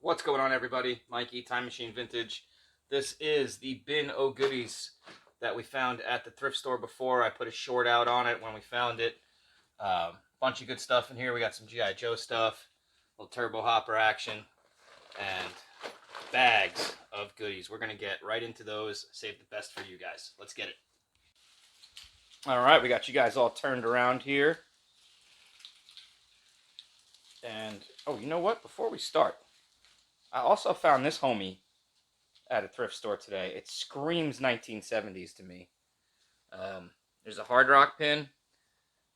What's going on, everybody? Mikey, Time Machine Vintage. This is the bin o' goodies that we found at the thrift store before. I put a short out on it when we found it. Bunch of good stuff in here. We got some G.I. Joe stuff, a little turbo hopper action, and bags of goodies. We're going to get right into those, save the best for you guys. Let's get it. All right, we got you guys all turned around here. And, oh, you know what? Before we start, I also found this homie at a thrift store today. It screams 1970s to me. There's a Hard Rock pin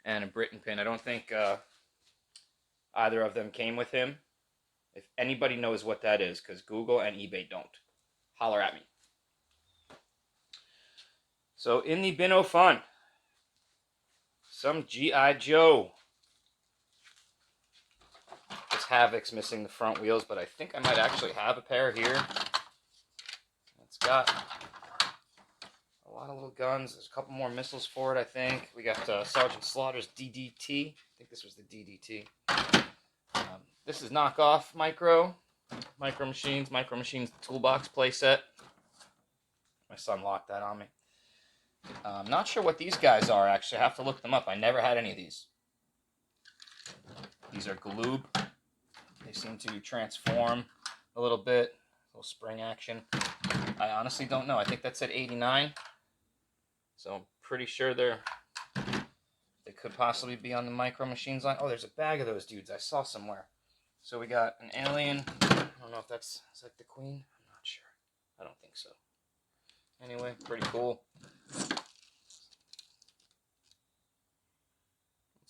and a Britain pin. I don't think either of them came with him. If anybody knows what that is, because Google and eBay don't, holler at me. So in the bin o' fun, some G.I. Joe. This Havoc's missing the front wheels, but I think I might actually have a pair here. It's got a lot of little guns. There's a couple more missiles for it, I think. We got Sergeant Slaughter's DDT. I think this was the DDT. This is knockoff Micro Machines toolbox playset. My son locked that on me. I'm not sure what these guys are, actually. I have to look them up. I never had any of these. These are Galoob. They seem to transform a little bit. A little spring action. I honestly don't know. I think that said 89. So I'm pretty sure they could possibly be on the Micro Machines line. Oh, there's a bag of those dudes I saw somewhere. So we got an alien. I don't know if is that the Queen? I'm not sure. I don't think so. Anyway, pretty cool. What's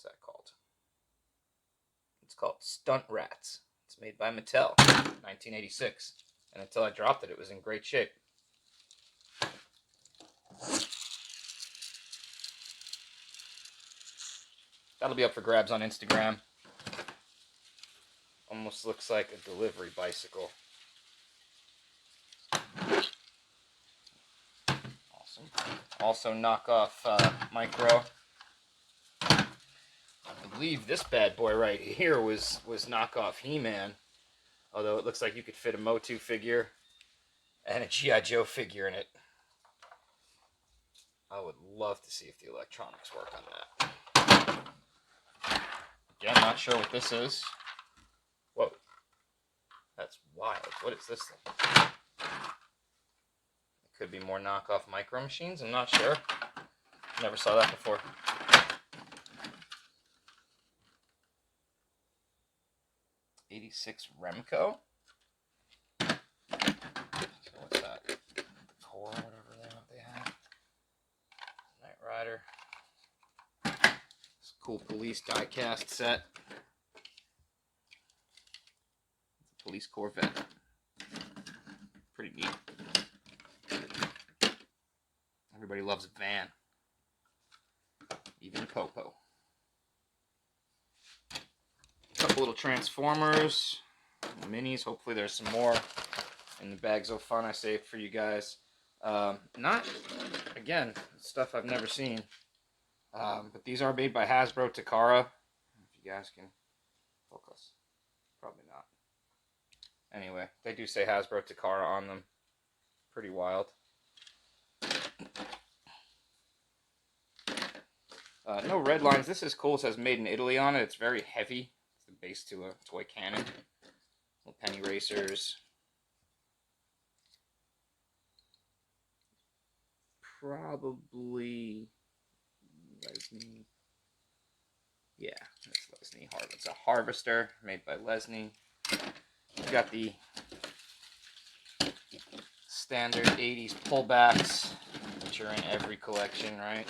that called? It's called Stunt Rats. It's made by Mattel, 1986. And until I dropped it, it was in great shape. That'll be up for grabs on Instagram. Almost looks like a delivery bicycle. Awesome. Also knockoff Micro. I believe this bad boy right here was knockoff He-Man. Although it looks like you could fit a Motu figure and a G.I. Joe figure in it. I would love to see if the electronics work on that. Again, not sure what this is. Whoa. That's wild. What is this thing? It could be more knockoff Micro Machines. I'm not sure. Never saw that before. '86 Remco. So what's that? The Core, whatever they have. Knight Rider. It's a cool police die-cast set. It's a police Corvette. Pretty neat. Everybody loves a van. Even Popo. Couple little Transformers, minis. Hopefully there's some more in the bags of fun I saved for you guys. Not, again, stuff I've never seen. But these are made by Hasbro Takara. If you guys can focus. Probably not. Anyway, they do say Hasbro Takara on them. Pretty wild. No red lines. This is cool. It says made in Italy on it. It's very heavy. The base to a toy cannon. Little penny racers. Probably Lesney. Yeah, that's Lesney. It's a harvester made by Lesney. We've got the standard 80s pullbacks, which are in every collection, right?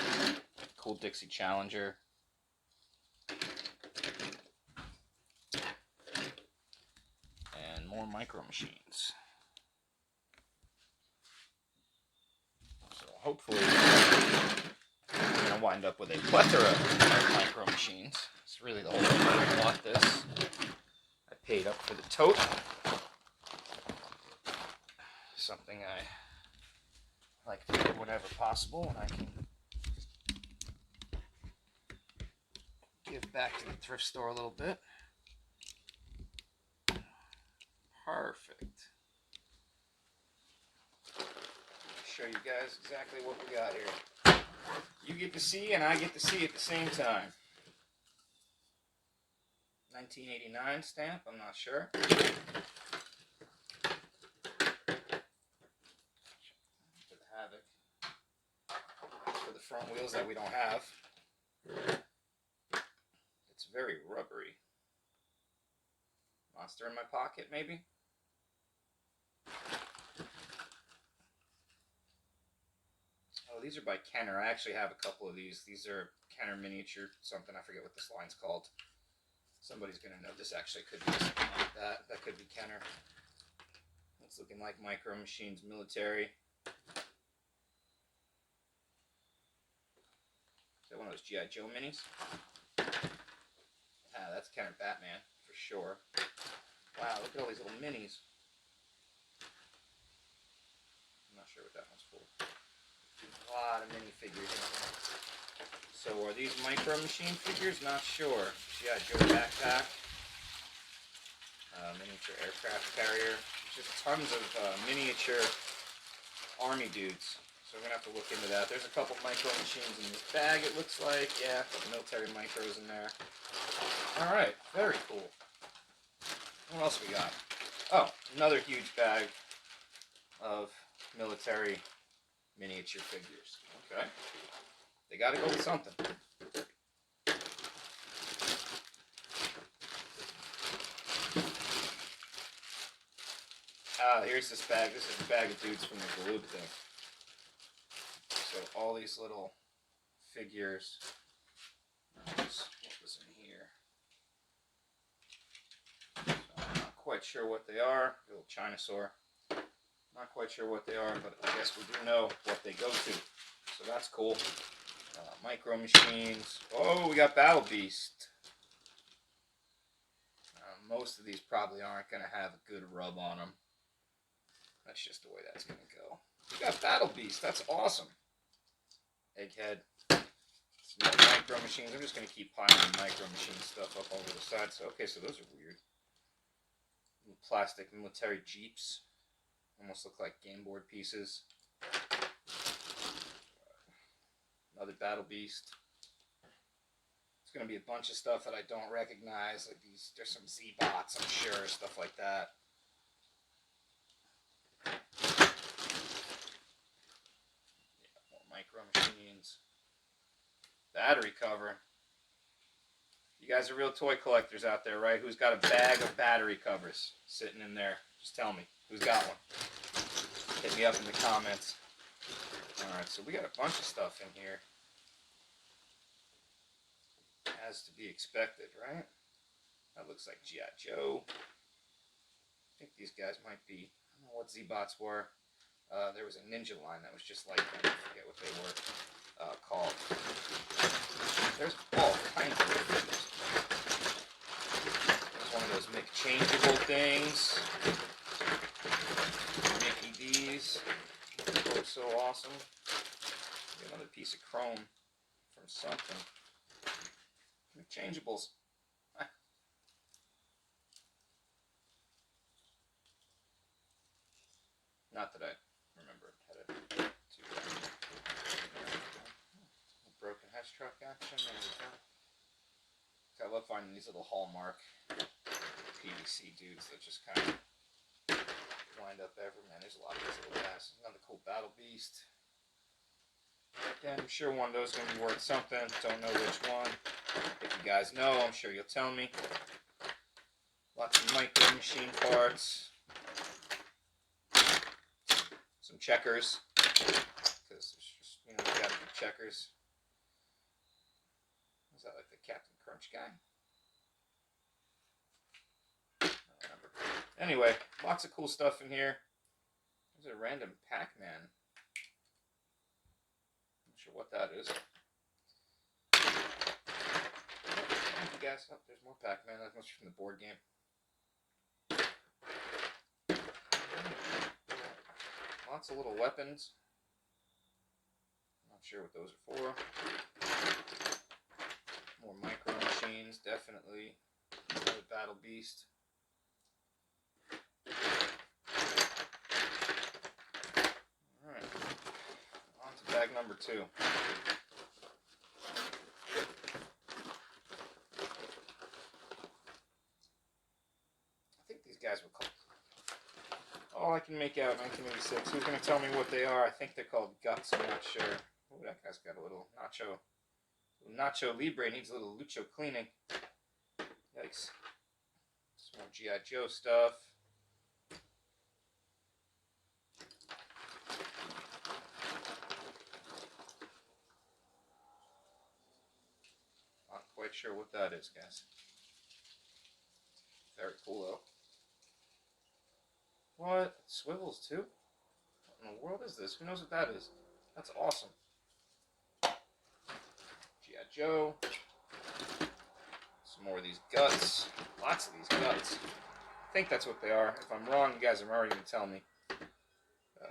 Cool Dixie Challenger. More Micro Machines. So hopefully we're going to wind up with a plethora of Micro Machines. It's really the whole reason I bought this. I paid up for the tote. Something I like to do whenever possible, and I can give back to the thrift store a little bit. Perfect. Show you guys exactly what we got here. You get to see and I get to see at the same time. 1989 stamp, I'm not sure. For the Havoc. For the front wheels that we don't have. It's very rubbery. Monster in my pocket, maybe? Oh, these are by Kenner. I actually have a couple of these. These are Kenner miniature something. I forget what this line's called. Somebody's going to know. This actually could be something like that. That could be Kenner. It's looking like Micro Machines Military. Is that one of those G.I. Joe minis? Ah, that's Kenner Batman, for sure. Wow, look at all these little minis. I'm not sure what that one's for. A lot of minifigures in here. So are these Micro Machine figures? Not sure. G.I. Joe backpack. Miniature aircraft carrier. Just tons of miniature army dudes. So we're going to have to look into that. There's a couple Micro Machines in this bag, it looks like. Yeah, a couple military micros in there. Alright, very cool. What else we got? Oh, another huge bag of military miniature figures. Okay. They got to go with something. Here's this bag. This is a bag of dudes from the Galoob thing. So all these little figures. What was in here? So I'm not quite sure what they are. The little Chinasaur. Not quite sure what they are, but I guess we do know what they go to. So that's cool. Micro Machines. Oh, we got Battle Beast. Most of these probably aren't going to have a good rub on them. That's just the way that's going to go. We got Battle Beast. That's awesome. Egghead. Some more Micro Machines. I'm just going to keep piling Micro Machine stuff up over the side. So, okay, so those are weird. Little plastic military Jeeps. Almost look like game board pieces. Another Battle Beast. It's going to be a bunch of stuff that I don't recognize. Like these, there's some Z-Bots, I'm sure, stuff like that. Yeah, more Micro Machines. Battery cover. You guys are real toy collectors out there, right? Who's got a bag of battery covers sitting in there? Just tell me. Who's got one? Hit me up in the comments. Alright, so we got a bunch of stuff in here. As to be expected, right? That looks like G.I. Joe. I think these guys might be, I don't know what Z-Bots were. There was a ninja line that was just like them. I forget what they were called. There's all kinds of things. There's one of those Mick-changeable things. Mickey D's. Oh, so awesome. Another piece of chrome from something. Changeables. Not that I remember how to broken hatch truck action. There we go. I love finding these little Hallmark PVC dudes that just kind of wind up everywhere. Man, there's a lot of these little guys. Another cool Battle Beast. Again, I'm sure one of those is going to be worth something. Don't know which one. If you guys know, I'm sure you'll tell me. Lots of Micro Machine parts. Some checkers. Because there's just, you know, you gotta do checkers. Is that like the Captain Crunch guy? I don't remember. Anyway, lots of cool stuff in here. There's a random Pac-Man. Not sure what that is. You guys, oh, there's more Pac-Man. That must be from the board game. Lots of little weapons. Not sure what those are for. More Micro Machines, definitely. Another Battle Beast. number 2. I think these guys were called... All I can make out 1986. Who's going to tell me what they are? I think they're called Guts. I'm not sure. Oh, that guy's got a little Nacho Libre needs a little Lucho cleaning. Yikes. Some more G.I. Joe stuff. Not quite sure what that is, guys. Very cool, though. What? It swivels, too? What in the world is this? Who knows what that is? That's awesome. G.I. Joe. Some more of these Guts. Lots of these Guts. I think that's what they are. If I'm wrong, you guys are already going to tell me.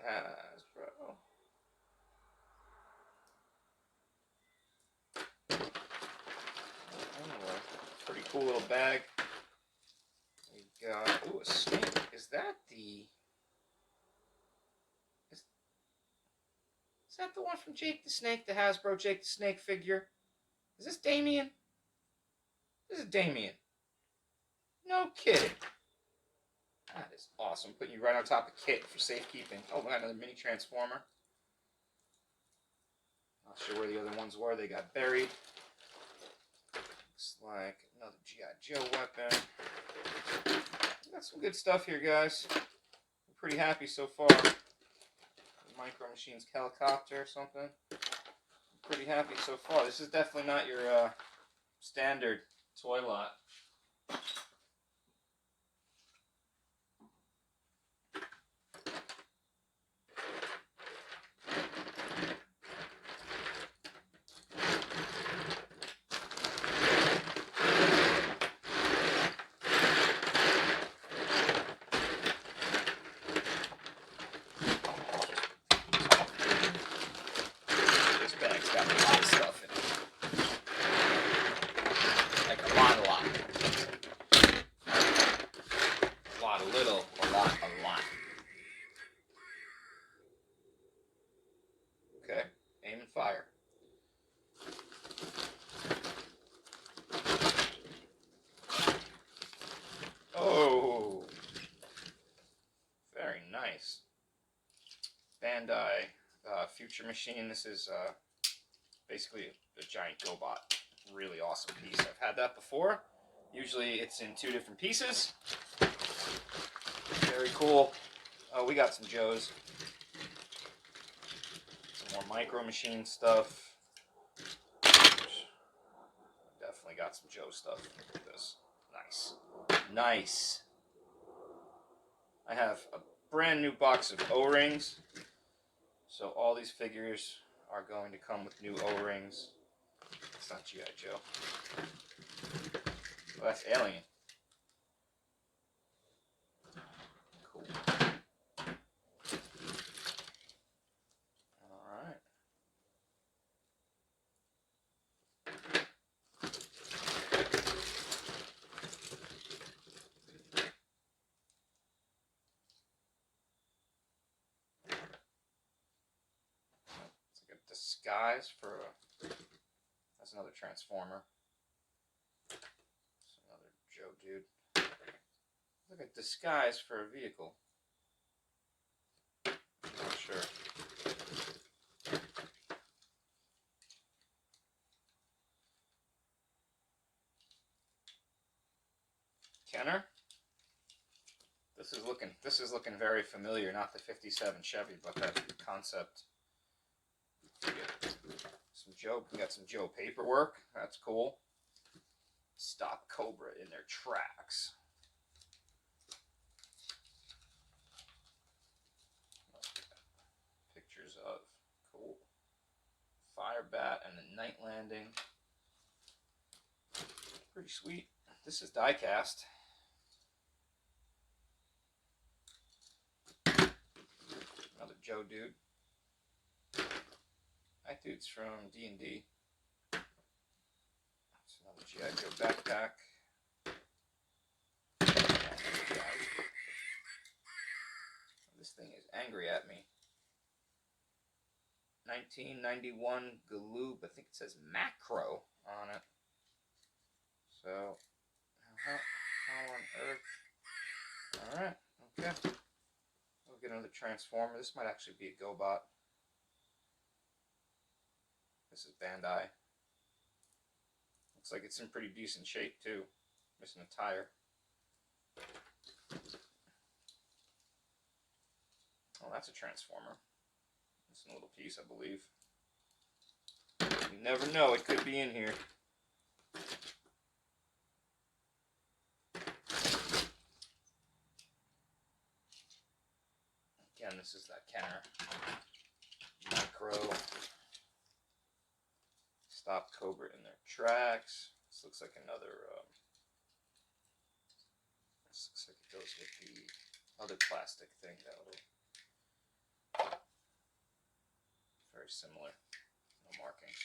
Hasbro. Anyway, pretty cool little bag. We got, ooh, a snake. Is that the... Is that the one from Jake the Snake, the Hasbro Jake the Snake figure? Is this Damien? This is Damien. No kidding. That is awesome. Putting you right on top of Kit for safekeeping. Oh, we got another mini Transformer. Not sure where the other ones were. They got buried. Looks like another G.I. Joe weapon. We got some good stuff here, guys. I'm pretty happy so far. Micro Machines helicopter or something. I'm pretty happy so far. This is definitely not your standard toy lot. Okay, aim and fire. Oh, very nice. Bandai Future Machine. This is basically a giant GoBot. Really awesome piece. I've had that before. Usually it's in 2 different pieces. Very cool. Oh, we got some Joes. Some more Micro Machine stuff. Definitely got some Joe stuff. Look at this. Nice. Nice. I have a brand new box of O-rings. So all these figures are going to come with new O-rings. It's not G.I. Joe. Oh, that's Alien. Cool. Alright. It's like a disguise for a... That's another Transformer. That's another Joe dude. Look at disguise for a vehicle. I'm not sure. Kenner? This is looking very familiar, not the 57 Chevy, but that concept. We got some Joe paperwork. That's cool. Stop Cobra in their tracks. Pictures of cool Fire Bat and the Night Landing. Pretty sweet. This is die-cast. Another Joe dude. That dude's from D&D. That's another G.I. Joe backpack. This thing is angry at me. 1991 Galoob. I think it says Macro on it. So, how on earth? Alright, okay. We'll get another transformer. This might actually be a GoBot. This is Bandai. Looks like it's in pretty decent shape too. Missing a tire. Oh, that's a transformer. It's a little piece, I believe. You never know, it could be in here. Again, this is that Kenner Micro. Stop Cobra in their tracks. This looks like another. This looks like it goes with the other plastic thing that will. Very similar. No markings.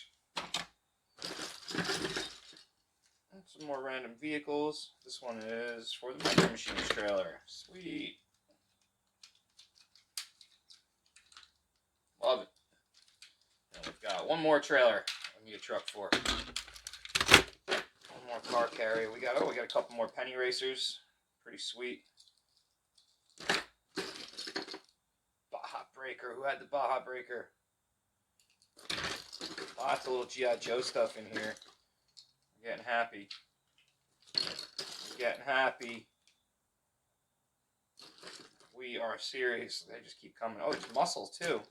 And some more random vehicles. This one is for the Micro Machines trailer. Sweet. Love it. And we've got one more trailer I need a truck for. One more car carrier. We got a couple more penny racers. Pretty sweet. Baja Breaker. Who had the Baja Breaker? Lots of little G.I. Joe stuff in here. I'm getting happy. I'm getting happy. We are serious. They just keep coming. Oh, there's muscles too.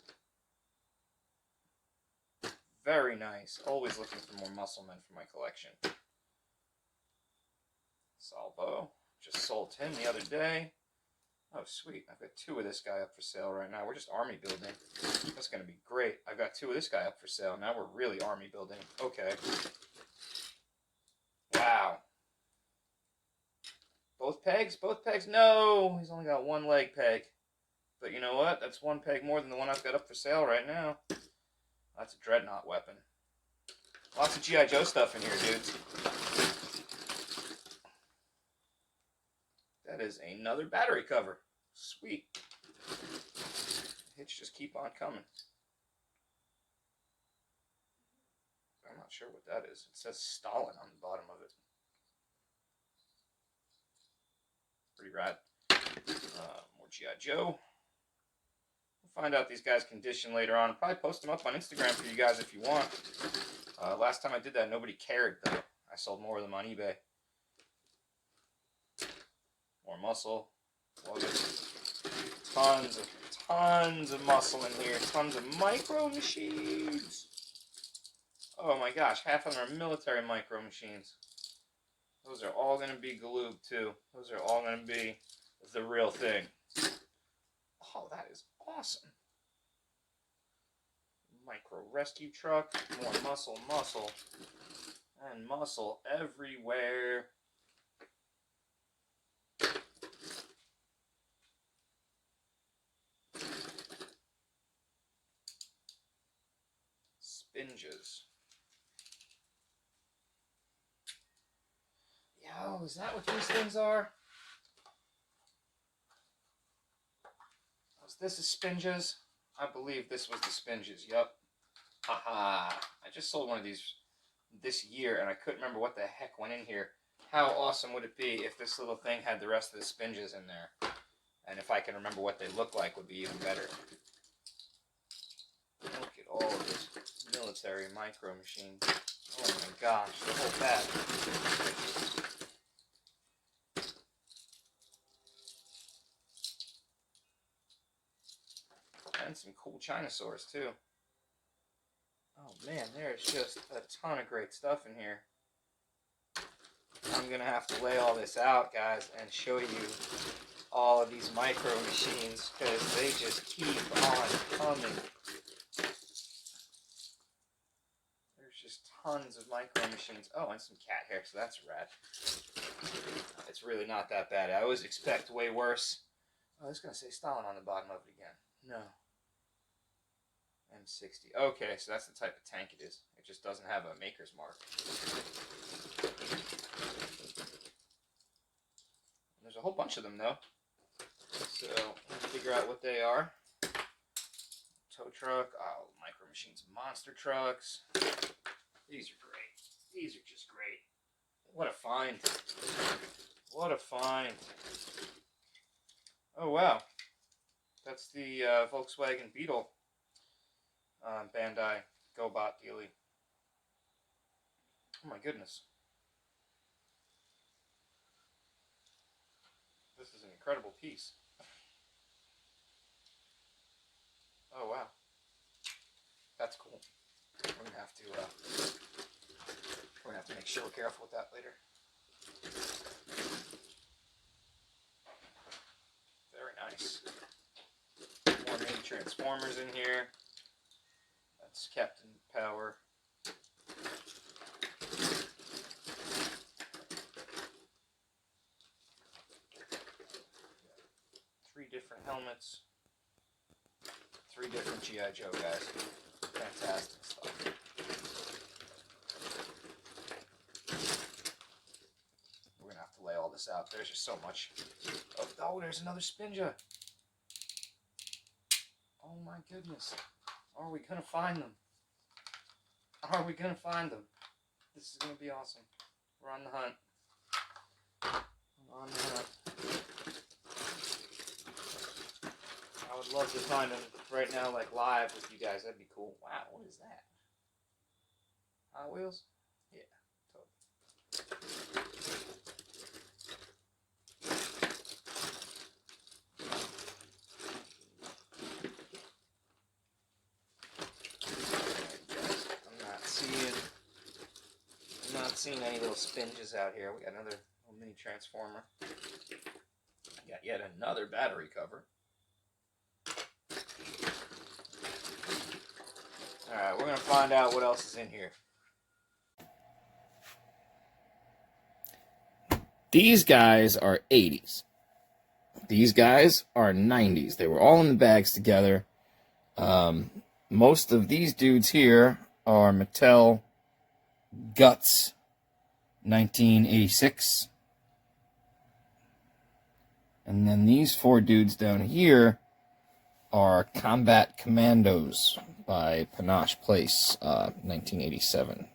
Very nice. Always looking for more muscle men for my collection. Salvo. Just sold him the other day. Oh, sweet. I've got two of this guy up for sale right now. We're just army building. That's going to be great. I've got two of this guy up for sale. Now we're really army building. Okay. Wow. Both pegs? Both pegs? No! He's only got one leg peg. But you know what? That's one peg more than the one I've got up for sale right now. That's a dreadnought weapon. Lots of G.I. Joe stuff in here, dudes. That is another battery cover. Sweet. Hits just keep on coming. I'm not sure what that is. It says Stalin on the bottom of it. Pretty rad. More G.I. Joe. We'll find out these guys' condition later on. I'll probably post them up on Instagram for you guys if you want. Last time I did that, nobody cared, though. I sold more of them on eBay. More muscle. Love it. Tons of muscle in here. Tons of micro machines. Oh my gosh, half of them are military micro machines. Those are all going to be Galoob too. Those are all going to be the real thing. Oh, that is awesome. Micro rescue truck. More muscle, and muscle everywhere. Spinges. Yo, is that what these things are? Was this a Spinges? I believe this was the Spinges, yup. Haha. I just sold one of these this year and I couldn't remember what the heck went in here. How awesome would it be if this little thing had the rest of the Spinges in there? And if I can remember what they look like would be even better. Look at all of this military micro machine. Oh my gosh, the whole pack. And some cool Chinosaurs too. Oh man, there's just a ton of great stuff in here. I'm going to have to lay all this out, guys, and show you all of these micro machines because they just keep on coming. There's just tons of micro machines. Oh, and some cat hair, so that's rad. It's really not that bad. I always expect way worse. Oh, I was going to say Stalin on the bottom of it again. No. M60. Okay, so that's the type of tank it is. It just doesn't have a maker's mark. There's a whole bunch of them, though. So, let's figure out what they are. Tow truck. Oh, micro Machines monster trucks. These are great. These are just great. What a find. What a find. Oh, wow. That's the Volkswagen Beetle Bandai GoBot dealie. Oh my goodness. This is an incredible piece. Oh wow. That's cool. We're gonna have to make sure we're careful with that later. Very nice. More mini Transformers in here. That's Captain Power. 3 different helmets. 3 different G.I. Joe guys. Fantastic stuff. We're going to have to lay all this out. There's just so much. Oh, there's another Spinja. Oh my goodness. Are we going to find them? Are we going to find them? This is going to be awesome. We're on the hunt. We're on the hunt. I would love to find them right now, like live with you guys. That'd be cool. Wow, what is that? Hot Wheels? Yeah, totally. I'm not seeing any little Spinjas out here. We got another little mini Transformer. We got yet another battery cover. Alright, we're going to find out what else is in here. These guys are 80s. These guys are 90s. They were all in the bags together. Most of these dudes here are Mattel Guts 1986. And then these 4 dudes down here are Combat Commandos by Panache Place, 1987.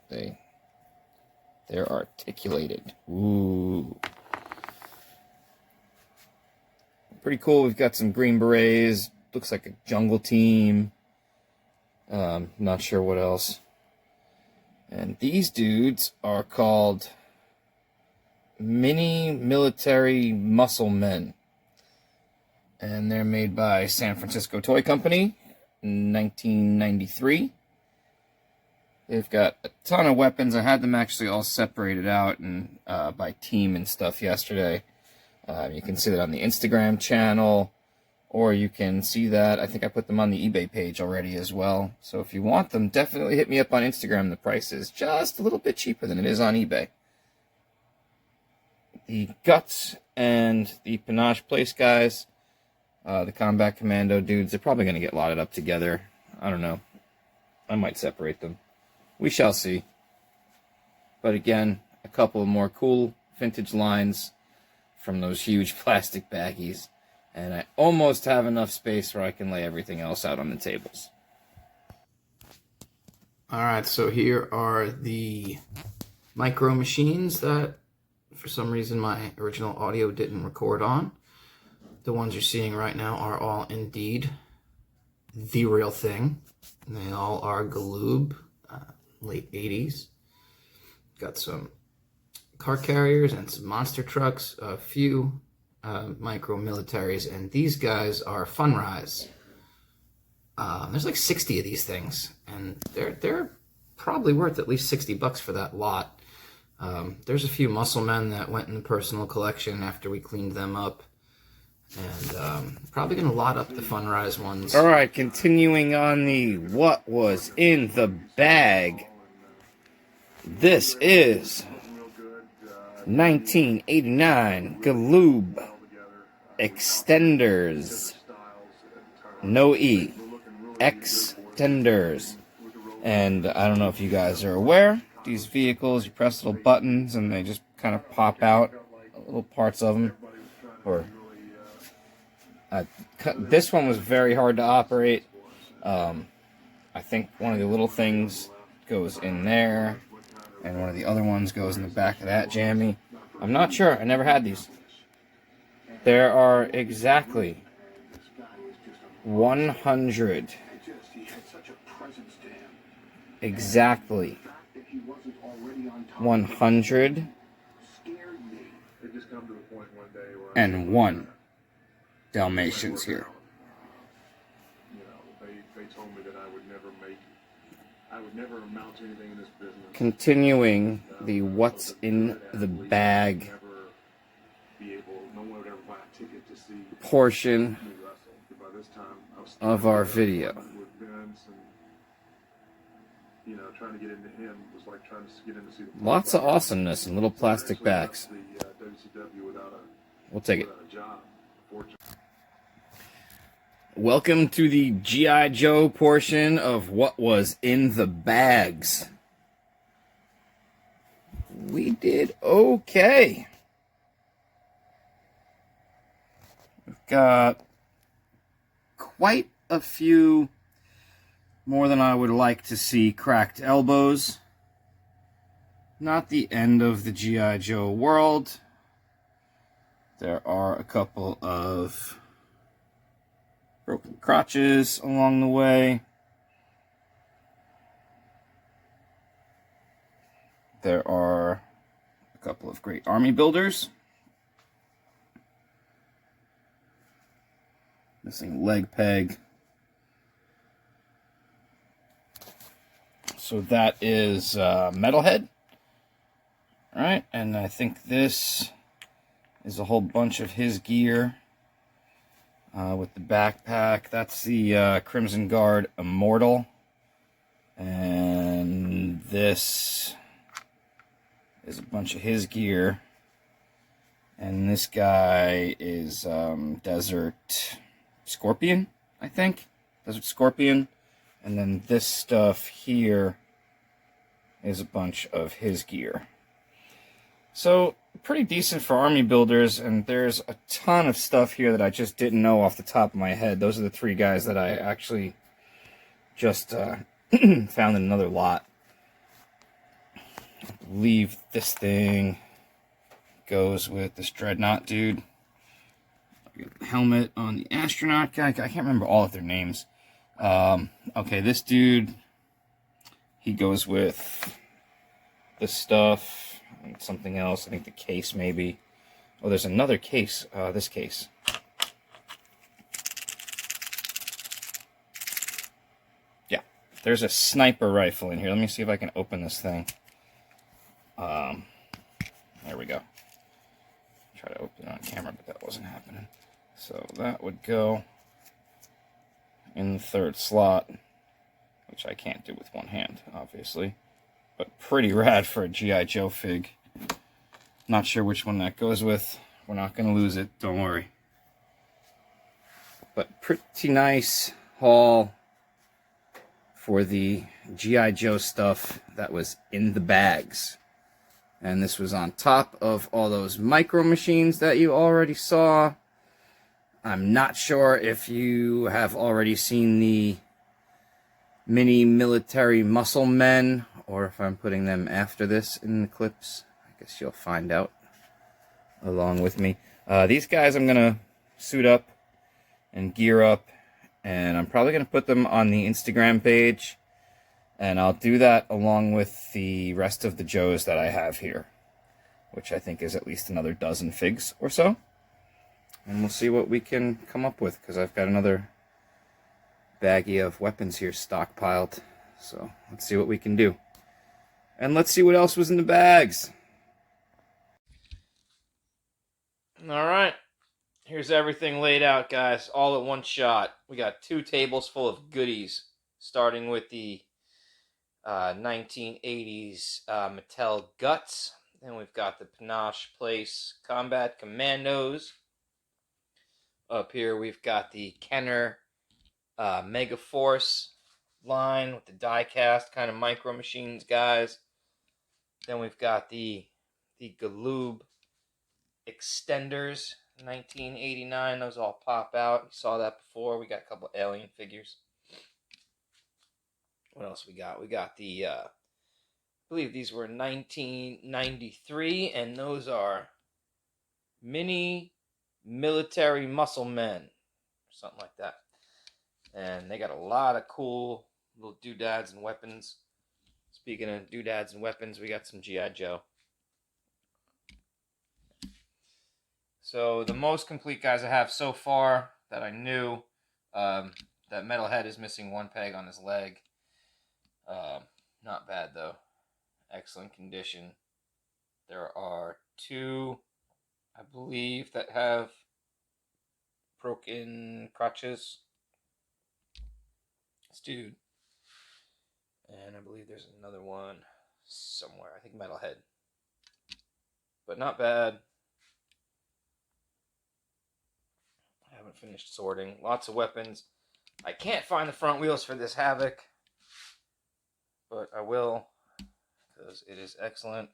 They're articulated. Ooh. Pretty cool. We've got some Green Berets. Looks like a jungle team. Not sure what else. And these dudes are called Mini Military Muscle Men. And they're made by San Francisco Toy Company in 1993. They've got a ton of weapons. I had them actually all separated out and by team and stuff yesterday. You can see that on the Instagram channel, or you can see that, I think I put them on the eBay page already as well. So if you want them, definitely hit me up on Instagram. The price is just a little bit cheaper than it is on eBay. The Guts and the Panache Place guys, the Combat Commando dudes, they're probably going to get lotted up together. I don't know. I might separate them. We shall see. But again, a couple of more cool vintage lines from those huge plastic baggies. And I almost have enough space where I can lay everything else out on the tables. Alright, so here are the micro machines that for some reason my original audio didn't record on. The ones you're seeing right now are all indeed the real thing. They all are Galoob, late 80s. Got some car carriers and some monster trucks, a few micro militaries, and these guys are Funrise. There's like 60 of these things, and they're probably worth at least $60 for that lot. There's a few muscle men that went in the personal collection after we cleaned them up. And probably going to lot up the Funrise ones. Alright, continuing on the what was in the bag. This is 1989 Galoob Extenders. No E. Extenders. And I don't know if you guys are aware, these vehicles, you press little buttons and they just kind of pop out little parts of them. Or this one was very hard to operate. I think one of the little things goes in there, and one of the other ones goes in the back of that jammy. I'm not sure. I never had these. There are exactly 100. Exactly 101 Dalmatians here. They told me that I would never amount to anything in this business. Continuing the what's in the bag portion of our video. Lots of awesomeness in little plastic bags. We'll take it. Welcome to the G.I. Joe portion of what was in the bags. We did okay. We've got quite a few, more than I would like to see, cracked elbows. Not the end of the G.I. Joe world. There are a couple of broken crotches along the way. There are a couple of great army builders. Missing leg peg. So that is Metalhead. All right, and I think this is a whole bunch of his gear with the backpack. That's the Crimson Guard Immortal. And this is a bunch of his gear. And this guy is Desert Scorpion, I think. Desert Scorpion. And then this stuff here is a bunch of his gear. So, pretty decent for army builders, and there's a ton of stuff here that I just didn't know off the top of my head. Those are the three guys that I actually just found in another lot. I believe this thing goes with this Dreadnought dude. Helmet on the astronaut guy. I can't remember all of their names. Okay, this dude, he goes with this stuff. And something else. I think the case, maybe. Oh, there's another case. This case. Yeah. There's a sniper rifle in here. Let me see if I can open this thing. There we go. Try to open it on camera, but that wasn't happening. So that would go in the third slot, which I can't do with one hand, obviously. But pretty rad for a G.I. Joe fig. Not sure which one that goes with. We're not going to lose it, don't worry. But pretty nice haul for the G.I. Joe stuff that was in the bags. And this was on top of all those micro machines that you already saw. I'm not sure if you have already seen the mini military muscle men, or if I'm putting them after this in the clips. I guess you'll find out along with me. These guys I'm going to suit up and gear up, and I'm probably going to put them on the Instagram page, and I'll do that along with the rest of the Joes that I have here, which I think is at least another dozen figs or so. And we'll see what we can come up with, because I've got another baggie of weapons here stockpiled. So let's see what we can do. And let's see what else was in the bags. Alright. Here's everything laid out, guys. All at one shot. We got 2 tables full of goodies. Starting with the 1980s Mattel Guts. Then we've got the Panache Place Combat Commandos. Up here we've got the Kenner Mega Force line with the die-cast kind of micro machines, guys. Then we've got the Galoob Extenders, 1989. Those all pop out. You saw that before. We got a couple alien figures. What else we got? We got the, I believe these were 1993, and those are mini military muscle men, or something like that. And they got a lot of cool little doodads and weapons. Speaking of doodads and weapons, we got some G.I. Joe. So the most complete guys I have so far that I knew, that Metalhead is missing one peg on his leg. Not bad though. Excellent condition. There are two, I believe, that have broken crutches. This dude. And I believe there's another one somewhere. I think Metalhead. But not bad. I haven't finished sorting. Lots of weapons. I can't find the front wheels for this Havoc, but I will, because it is excellent.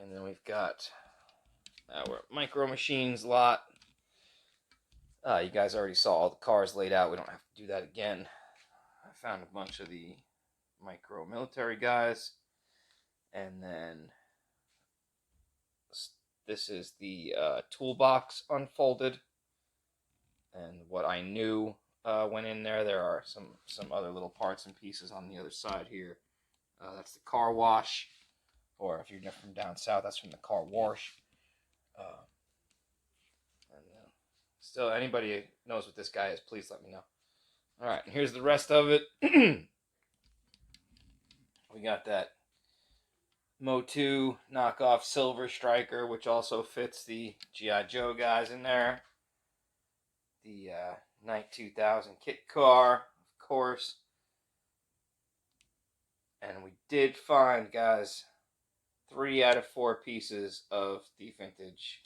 And then we've got our Micro Machines lot. You guys already saw all the cars laid out. We don't have to do that again. I found a bunch of the micro military guys. And then this is the toolbox unfolded. And what I knew went in there. There are some other little parts and pieces on the other side here. That's the car wash. Or if you're from down south, that's from the car wash. Still, anybody knows what this guy is, please let me know. All right, and here's the rest of it. We got that Mo2 knockoff Silver Striker, which also fits the G.I. Joe guys in there. The Night 2000 kit car, of course. And we did find, guys, 3 out of 4 pieces of the vintage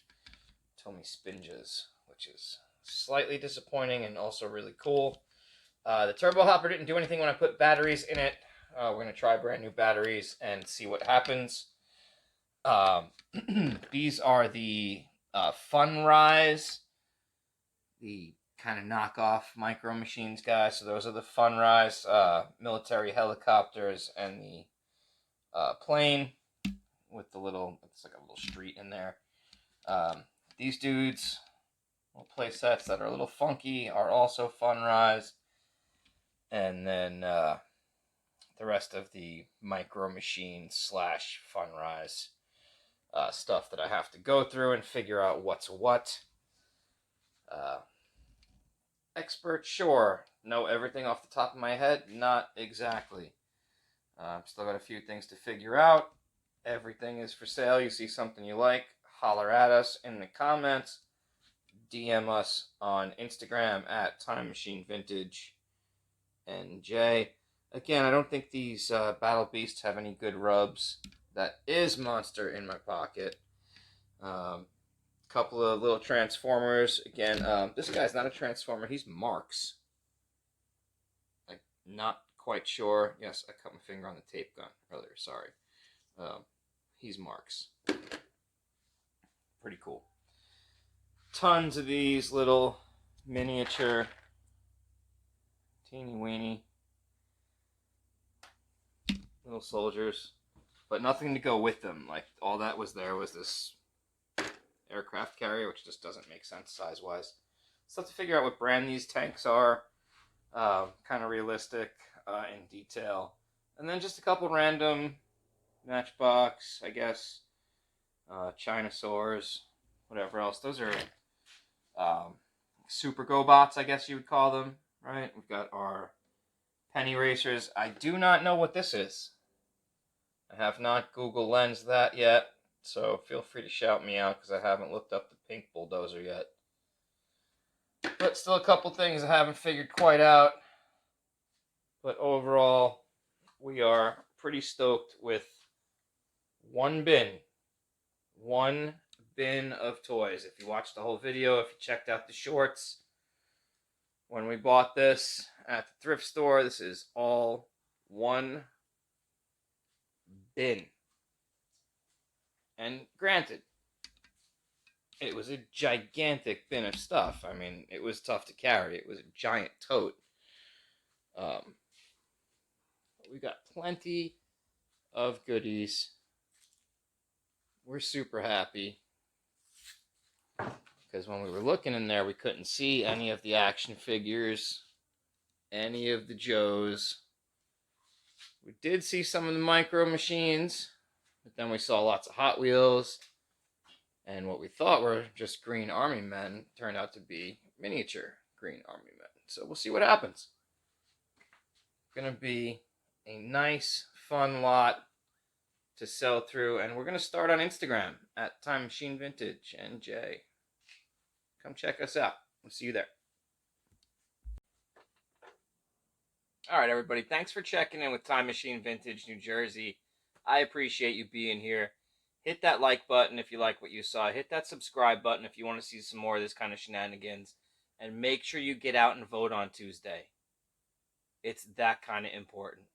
Tommy Spinjas, which is slightly disappointing and also really cool. The turbo hopper didn't do anything when I put batteries in it. We're going to try brand new batteries and see what happens. These are the Funrise, the kind of knockoff Micro Machines guys. So those are the Funrise military helicopters and the plane with the little, it's like a little street in there. These dudes, little play sets that are a little funky, are also Funrise. And then the rest of the Micro Machine / Funrise stuff that I have to go through and figure out what's what. Expert, sure. Know everything off the top of my head? Not exactly. Still got a few things to figure out. Everything is for sale. You see something you like, holler at us in the comments. DM us on Instagram at Time Machine Vintage NJ. Again, I don't think these Battle Beasts have any good rubs. That is Monster in my pocket. Couple of little Transformers. Again, this guy's not a Transformer. He's Marks. I'm not quite sure. Yes, I cut my finger on the tape gun earlier. Sorry. He's Marks. Pretty cool. Tons of these little miniature teeny weeny little soldiers, but nothing to go with them. Like, all that was there was this aircraft carrier, which just doesn't make sense size wise. So have to figure out what brand these tanks are. Kind of realistic in detail, and then just a couple random Matchbox, I guess, Chinosaurs, whatever else. Those are Super GoBots, I guess you would call them, right? We've got our Penny Racers. I do not know what this is. I have not Google Lens that yet, so feel free to shout me out because I haven't looked up the Pink Bulldozer yet. But still a couple things I haven't figured quite out. But overall, we are pretty stoked with one bin. One bin of toys. If you watched the whole video, if you checked out the shorts, when we bought this at the thrift store, this is all one bin. And granted, It was a gigantic bin of stuff. I mean, it was tough to carry. It was a giant tote. We got plenty of goodies. We're super happy because when we were looking in there, we couldn't see any of the action figures, any of the Joes. We did see some of the micro machines, but then we saw lots of Hot Wheels, and what we thought were just green army men turned out to be miniature green army men. So we'll see what happens. Gonna be a nice, fun lot to sell through, and we're gonna start on Instagram at Time Machine Vintage NJ. Come check us out. We'll see you there. All right, everybody. Thanks for checking in with Time Machine Vintage New Jersey. I appreciate you being here. Hit that like button if you like what you saw. Hit that subscribe button if you want to see some more of this kind of shenanigans. And make sure you get out and vote on Tuesday. It's that kind of important.